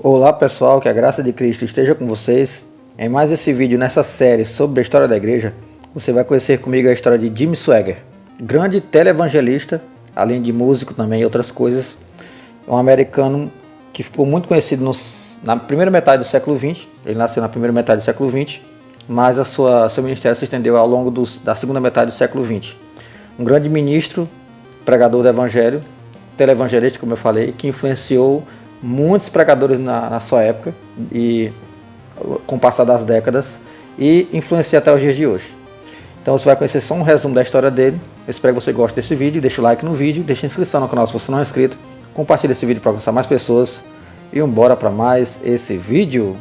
Olá pessoal, que a graça de Cristo esteja com vocês. Em mais esse vídeo nessa série sobre a história da igreja, você vai conhecer comigo a história de Jimmy Swaggart, grande televangelista, além de músico também e outras coisas. Um americano que ficou muito conhecido na primeira metade do século XX. Ele nasceu na primeira metade do século XX, mas seu ministério se estendeu ao longo da segunda metade do século XX. Um grande ministro, pregador do evangelho, televangelista, como eu falei, que influenciou muitos pregadores na sua época e com o passar das décadas e influencia até os dias de hoje. Então você vai conhecer só um resumo da história dele. Eu espero que você goste desse vídeo, deixa o like no vídeo, deixa a inscrição no canal se você não é inscrito, compartilhe esse vídeo para alcançar mais pessoas e bora para mais esse vídeo.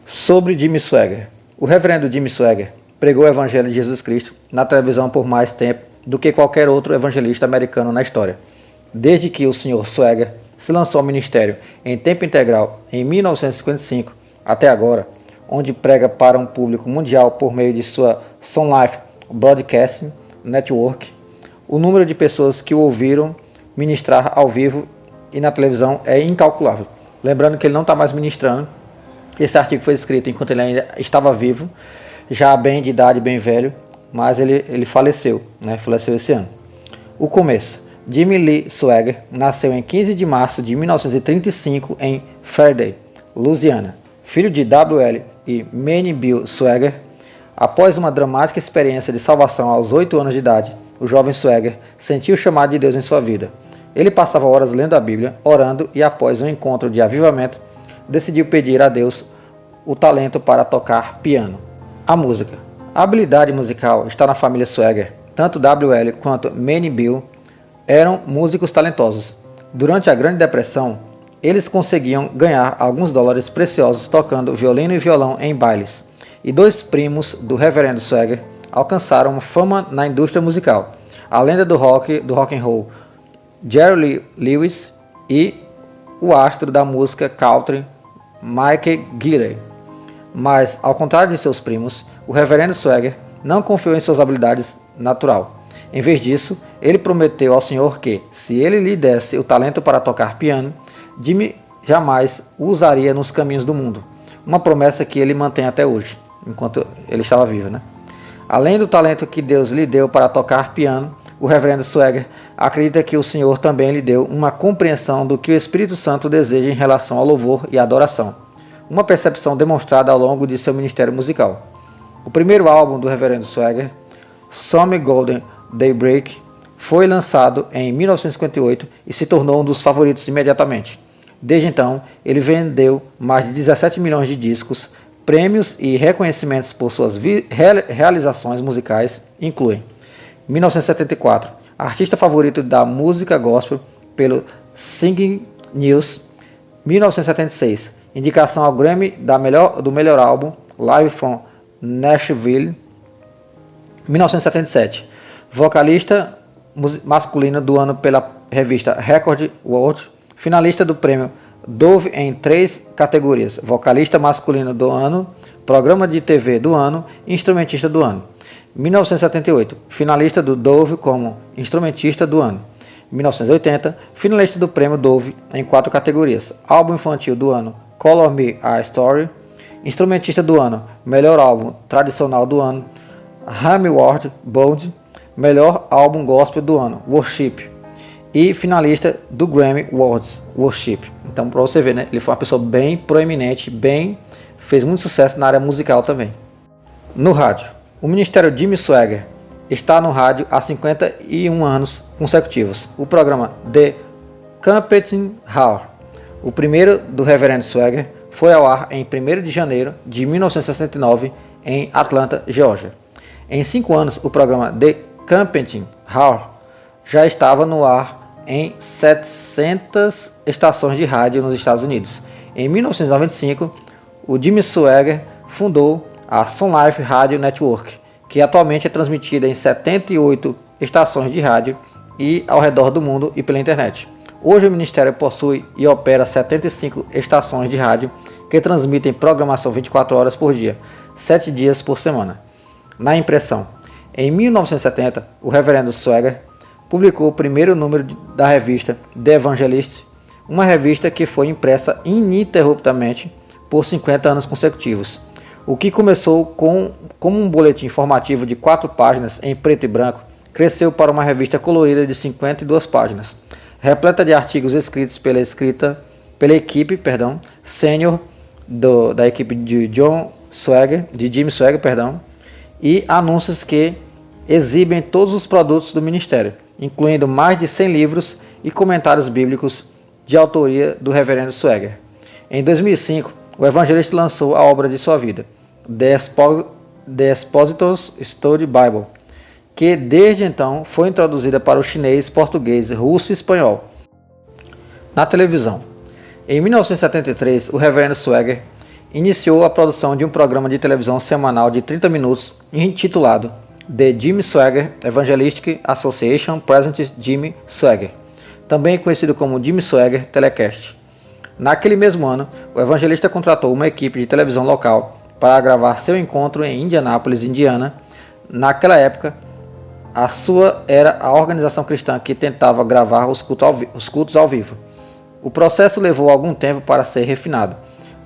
Sobre Jimmy Swaggart. O reverendo Jimmy Swaggart pregou o evangelho de Jesus Cristo na televisão por mais tempo do que qualquer outro evangelista americano na história. Desde que o Sr. Swaggart se lançou ao ministério em tempo integral em 1955 até agora, onde prega para um público mundial por meio de sua Sun Life Broadcasting Network, o número de pessoas que o ouviram ministrar ao vivo e na televisão é incalculável. Lembrando que ele não está mais ministrando. Esse artigo foi escrito enquanto ele ainda estava vivo, já bem de idade, bem velho, mas ele faleceu, faleceu esse ano. O começo. Jimmy Lee Swaggart nasceu em 15 de março de 1935 em Fairday, Louisiana, filho de W.L. e Manny Bill Swaggart. Após uma dramática experiência de salvação aos 8 anos de idade, o jovem Swaggart sentiu o chamado de Deus em sua vida. Ele passava horas lendo a Bíblia, orando e após um encontro de avivamento, decidiu pedir a Deus o talento para tocar piano. A música. A habilidade musical está na família Swaggart. Tanto W.L. quanto Manny Bill eram músicos talentosos. Durante a Grande Depressão, eles conseguiam ganhar alguns dólares preciosos tocando violino e violão em bailes. E dois primos do reverendo Swaggart alcançaram fama na indústria musical. A lenda do rock and roll, Jerry Lee Lewis, e o astro da música country, Mickey Gilley. Mas, ao contrário de seus primos, o reverendo Swaggart não confiou em suas habilidades natural. Em vez disso, ele prometeu ao Senhor que, se ele lhe desse o talento para tocar piano, Jimmy jamais o usaria nos caminhos do mundo. Uma promessa que ele mantém até hoje, enquanto ele estava vivo. Além do talento que Deus lhe deu para tocar piano, o reverendo Swaggart acredita que o Senhor também lhe deu uma compreensão do que o Espírito Santo deseja em relação ao louvor e adoração. Uma percepção demonstrada ao longo de seu ministério musical. O primeiro álbum do reverendo Swaggart, Some Golden Daybreak, foi lançado em 1958 e se tornou um dos favoritos imediatamente. Desde então, ele vendeu mais de 17 milhões de discos. Prêmios e reconhecimentos por suas realizações musicais incluem 1974, artista favorito da música gospel pelo Singing News. 1976, indicação ao Grammy do melhor álbum, Live from Nashville. 1977, vocalista masculino do ano pela revista Record World, finalista do prêmio Dove em 3 categorias: vocalista masculino do ano, programa de TV do ano e instrumentista do ano. 1978, finalista do Dove como instrumentista do ano. 1980, finalista do prêmio Dove em 4 categorias: álbum infantil do ano, Color Me a Story, instrumentista do ano, melhor álbum tradicional do ano, Grammy Award Bold, melhor álbum gospel do ano, Worship, e finalista do Grammy Awards, Worship. Então, para você ver, ele foi uma pessoa bem proeminente, fez muito sucesso na área musical também. No rádio. O ministério Jimmy Swaggart está no rádio há 51 anos consecutivos. O programa The Campeting Hour, o primeiro do reverendo Swaggart, foi ao ar em 1º de janeiro de 1969 em Atlanta, Geórgia. Em 5 anos, o programa The Campeting Hour já estava no ar em 700 estações de rádio nos Estados Unidos. Em 1995, o Jimmy Swaggart fundou a Sun Life Radio Network, que atualmente é transmitida em 78 estações de rádio e ao redor do mundo e pela internet. Hoje o ministério possui e opera 75 estações de rádio que transmitem programação 24 horas por dia, 7 dias por semana. Na impressão, em 1970, o reverendo Swaggart publicou o primeiro número da revista The Evangelist, uma revista que foi impressa ininterruptamente por 50 anos consecutivos. O que começou como um boletim informativo de 4 páginas em preto e branco, cresceu para uma revista colorida de 52 páginas, repleta de artigos escritos pela equipe sênior da equipe de Jim Swaggart, e anúncios que exibem todos os produtos do ministério, incluindo mais de 100 livros e comentários bíblicos de autoria do reverendo Swaggart. Em 2005, o evangelista lançou a obra de sua vida, The Expositor's Study Bible, que desde então foi introduzida para o chinês, português, russo e espanhol. Na televisão. Em 1973, o reverendo Swaggart iniciou a produção de um programa de televisão semanal de 30 minutos intitulado The Jim Swaggart Evangelistic Association Presents Jim Swaggart, também conhecido como Jim Swaggart Telecast. Naquele mesmo ano, o evangelista contratou uma equipe de televisão local para gravar seu encontro em Indianápolis, Indiana. Naquela época, a sua era a organização cristã que tentava gravar os cultos ao vivo. O processo levou algum tempo para ser refinado,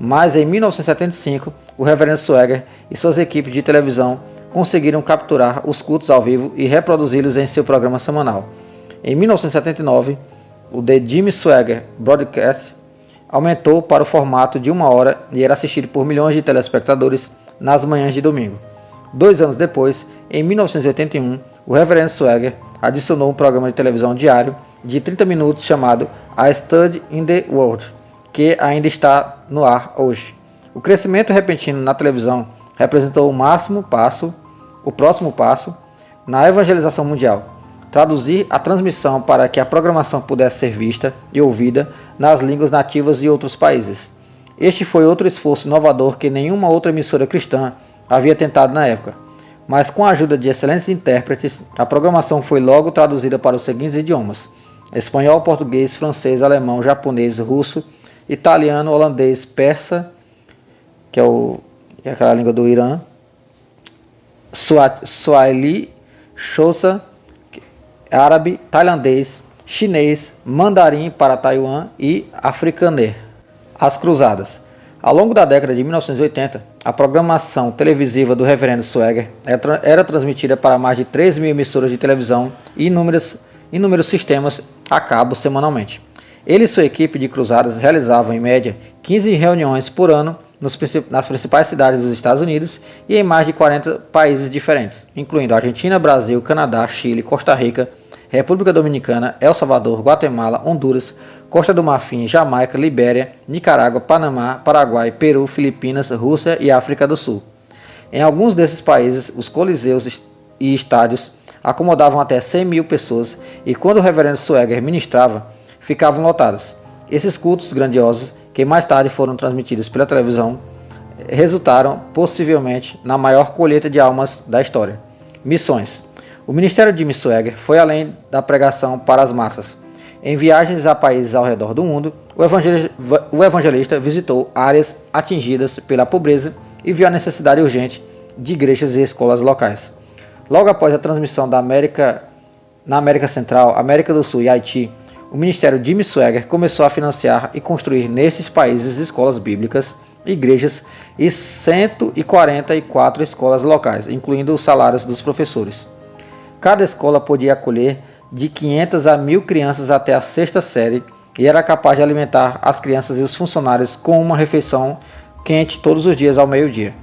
mas em 1975, o reverendo Swaggart e suas equipes de televisão conseguiram capturar os cultos ao vivo e reproduzi-los em seu programa semanal. Em 1979, o The Jim Swaggart Broadcast aumentou para o formato de 1 hora e era assistido por milhões de telespectadores nas manhãs de domingo. 2 anos depois, em 1981, o reverendo Swaggart adicionou um programa de televisão diário de 30 minutos chamado A Study in the Word, que ainda está no ar hoje. O crescimento repentino na televisão representou o próximo passo na evangelização mundial. Traduzir a transmissão para que a programação pudesse ser vista e ouvida nas línguas nativas de outros países. Este foi outro esforço inovador que nenhuma outra emissora cristã havia tentado na época. Mas com a ajuda de excelentes intérpretes, a programação foi logo traduzida para os seguintes idiomas: espanhol, português, francês, alemão, japonês, russo, italiano, holandês, persa, que é aquela língua do Irã, Swahili, Xhosa, árabe, tailandês, chinês, mandarim para Taiwan e afrikaner. As Cruzadas. Ao longo da década de 1980, a programação televisiva do reverendo Swaggart era transmitida para mais de 3.000 emissoras de televisão e inúmeros sistemas a cabo semanalmente. Ele e sua equipe de cruzadas realizavam, em média, 15 reuniões por ano nas principais cidades dos Estados Unidos e em mais de 40 países diferentes, incluindo Argentina, Brasil, Canadá, Chile, Costa Rica, República Dominicana, El Salvador, Guatemala, Honduras, Costa do Marfim, Jamaica, Libéria, Nicarágua, Panamá, Paraguai, Peru, Filipinas, Rússia e África do Sul. Em alguns desses países, os coliseus e estádios acomodavam até 100.000 pessoas e quando o reverendo Swaggart ministrava, ficavam lotados. Esses cultos grandiosos, que mais tarde foram transmitidos pela televisão, resultaram possivelmente na maior colheita de almas da história. Missões. O ministério de Jim Swaggart foi além da pregação para as massas. Em viagens a países ao redor do mundo, o evangelista visitou áreas atingidas pela pobreza e viu a necessidade urgente de igrejas e escolas locais. Logo após a transmissão na América Central, América do Sul e Haiti, o ministério de Jim Swaggart começou a financiar e construir nesses países escolas bíblicas, igrejas e 144 escolas locais, incluindo os salários dos professores. Cada escola podia acolher de 500 a 1.000 crianças até a 6ª série e era capaz de alimentar as crianças e os funcionários com uma refeição quente todos os dias ao meio-dia.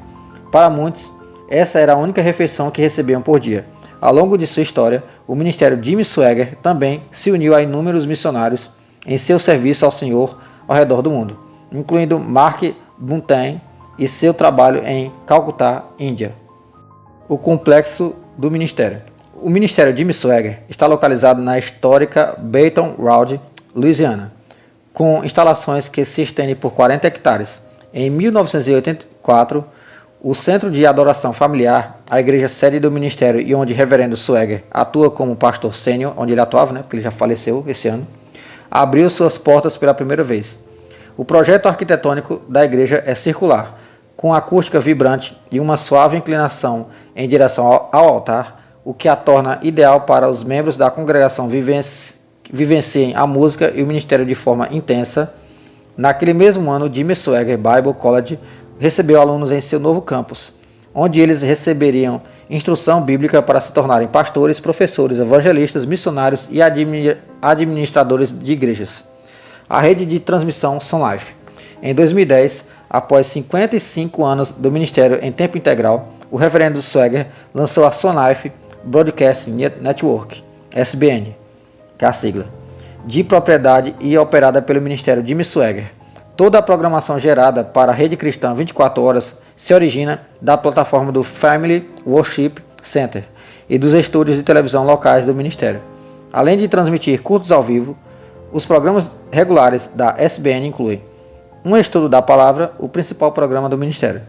Para muitos, essa era a única refeição que recebiam por dia. Ao longo de sua história, o ministério de Jim Swaggart também se uniu a inúmeros missionários em seu serviço ao Senhor ao redor do mundo, incluindo Mark Buntain e seu trabalho em Calcutá, Índia. O complexo do ministério. O ministério de Jim Swaggart está localizado na histórica Baton Rouge, Louisiana, com instalações que se estendem por 40 hectares. Em 1984, o Centro de Adoração Familiar, a igreja sede do ministério e onde o reverendo Swaggart atua como pastor sênior, onde ele atuava, porque ele já faleceu esse ano, abriu suas portas pela primeira vez. O projeto arquitetônico da igreja é circular, com acústica vibrante e uma suave inclinação em direção ao altar. o que a torna ideal para os membros da congregação vivenciem a música e o ministério de forma intensa. Naquele mesmo ano, Jimmy Swaggart Bible College recebeu alunos em seu novo campus, onde eles receberiam instrução bíblica para se tornarem pastores, professores, evangelistas, missionários e administradores de igrejas. A rede de transmissão Sun Life. Em 2010, após 55 anos do ministério em tempo integral, o reverendo Swaggart lançou a Sun Life Broadcasting Network, SBN, que é a sigla, de propriedade e operada pelo ministério Jimmy Swaggart. Toda a programação gerada para a Rede Cristã 24 Horas se origina da plataforma do Family Worship Center e dos estúdios de televisão locais do ministério. Além de transmitir cultos ao vivo, os programas regulares da SBN incluem um estudo da palavra, o principal programa do ministério,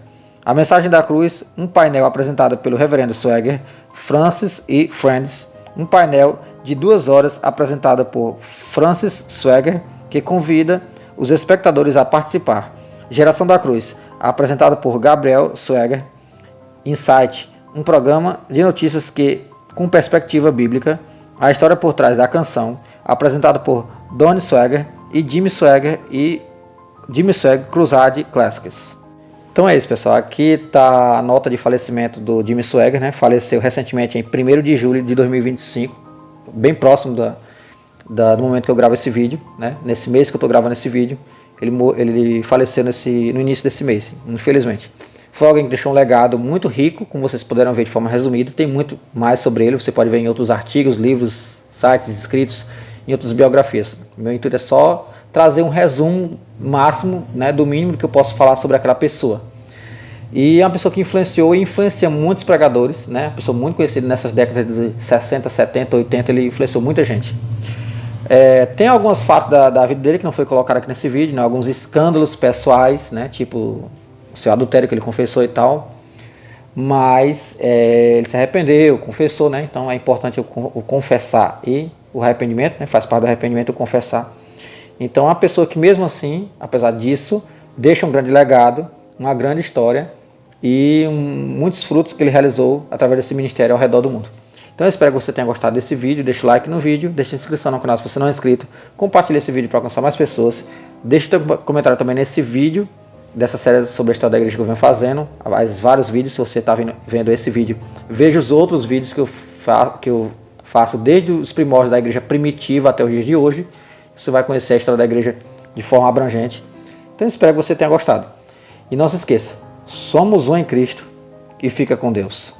a mensagem da cruz, um painel apresentado pelo reverendo Swaggart, Francis e Friends, um painel de 2 horas apresentado por Francis Swaggart, que convida os espectadores a participar. Geração da Cruz, apresentado por Gabriel Swaggart. Insight, um programa de notícias com perspectiva bíblica. A história por trás da canção, apresentado por Donnie Swaggart e Jimmy Swaggart Crusade Classics. Então é isso, pessoal. Aqui está a nota de falecimento do Jimmy Swaggart, né? Faleceu recentemente em 1º de julho de 2025, bem próximo do momento que eu gravo esse vídeo, né? Nesse mês que eu estou gravando esse vídeo, ele faleceu no início desse mês, infelizmente. Foi alguém que deixou um legado muito rico, como vocês puderam ver de forma resumida. Tem muito mais sobre ele, você pode ver em outros artigos, livros, sites, escritos, em outras biografias. Meu intuito é só trazer um resumo máximo, né, do mínimo que eu posso falar sobre aquela pessoa. E é uma pessoa que influenciou e influencia muitos pregadores, né? Uma pessoa muito conhecida nessas décadas de 60, 70, 80, ele influenciou muita gente. Tem algumas fatos da vida dele que não foi colocado aqui nesse vídeo, né? Alguns escândalos pessoais, né? Tipo o seu adultério que ele confessou e tal. Mas ele se arrependeu, confessou, né? Então é importante o confessar e o arrependimento, né? Faz parte do arrependimento o confessar. Então é uma pessoa que mesmo assim, apesar disso, deixa um grande legado, uma grande história e muitos frutos que ele realizou através desse ministério ao redor do mundo. Então eu espero que você tenha gostado desse vídeo, deixa o like no vídeo, deixa a inscrição no canal se você não é inscrito, compartilhe esse vídeo para alcançar mais pessoas, deixa o teu comentário também nesse vídeo, dessa série sobre a história da igreja que eu venho fazendo, vários vídeos. Se você está vendo esse vídeo, veja os outros vídeos que eu faço desde os primórdios da igreja primitiva até os dias de hoje. Você vai conhecer a história da igreja de forma abrangente. Então eu espero que você tenha gostado. E não se esqueça, somos um em Cristo e fica com Deus.